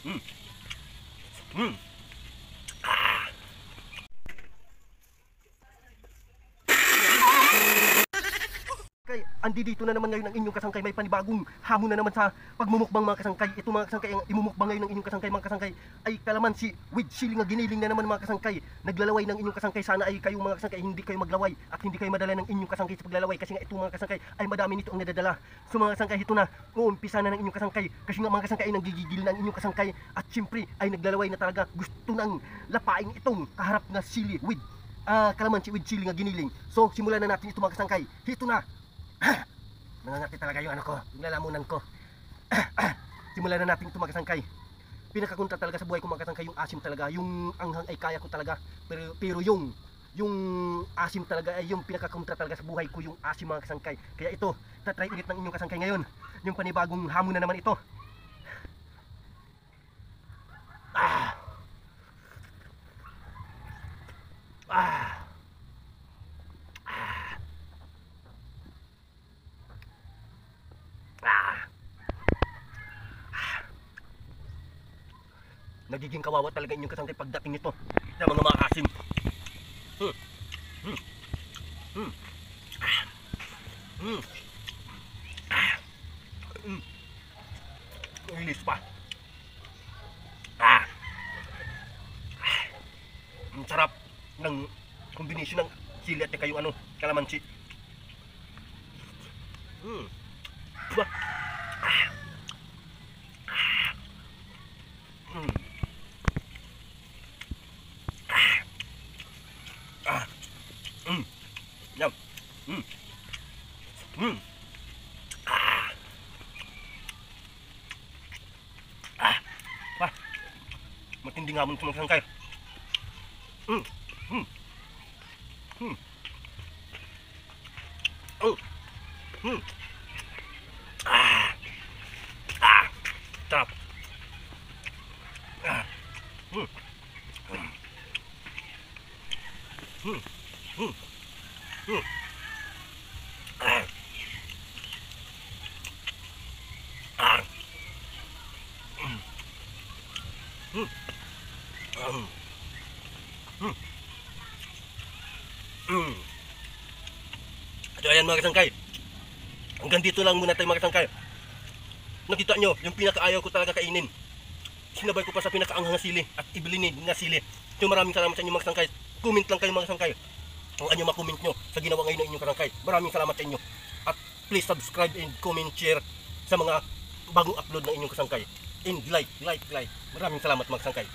Mm. Mm. Ah. Andi dito na naman ngayon ang inyong kasangkay. May panibagong hamon na naman sa pagmumukbang mga kasangkay. Ito mga kasangkay, ang imumukbang ngayon ng inyong kasangkay mga kasangkay ay kalamansi with sili nga giniling na naman mga kasangkay. Naglalaway ng inyong kasangkay. Sana ay kayo mga kasangkay hindi kayo maglaway at hindi kayo madala ng inyong kasangkay sa paglalaway, kasi nga ito mga kasangkay ay madami nito ang nadadala. So mga kasangkay, ito na, uumpisa na ng inyong kasangkay, kasi nga mga kasangkay ay nanggigigil na ang inyong kasangkay at siyempre ay naglalaway na talaga. Gusto nang lapain itong kaharap na sili with kalamansi with sili nga giniling. So simulan na natin ito mga kasangkay. Ito na. Nangangati talaga yung ano ko, yung lalamunan ko. Simulan na natin ito mga kasangkay. Pinakakunta talaga sa buhay ko mga kasangkay, yung asim talaga. Yung anghang ay kaya ko talaga. Pero yung asim talaga ay yung pinakakunta talaga sa buhay ko, yung asim mga kasangkay. Kaya ito, tatry ulit ng inyong kasangkay ngayon. Yung panibagong hamon na naman ito. Ah! Ah! Nagiging kawawa talaga inyong kasangkay pagdating nito sa mga maasim. Ilis pa. Ang sarap ng kombinasyon ng sili at yung ano, kalamansi. Diba? Yum. Matinding hamon sa mga kasangkay. Sarap. So ayan mga kasangkay, hanggang dito lang muna tayo mga kasangkay. Nakita nyo, yung pinakaayaw ko talaga kainin, sinabay ko pa sa pinakaanghang na sili at ibilinin na sili. So maraming salamat sa inyo mga kasangkay. Comment lang kayo mga kasangkay kung ano makomment nyo sa ginawa ngayon ng inyong kasangkay. Maraming salamat sa inyo. At please subscribe and comment, share sa mga bagong upload ng inyong kasangkay. And like. Maraming salamat mga kasangkay.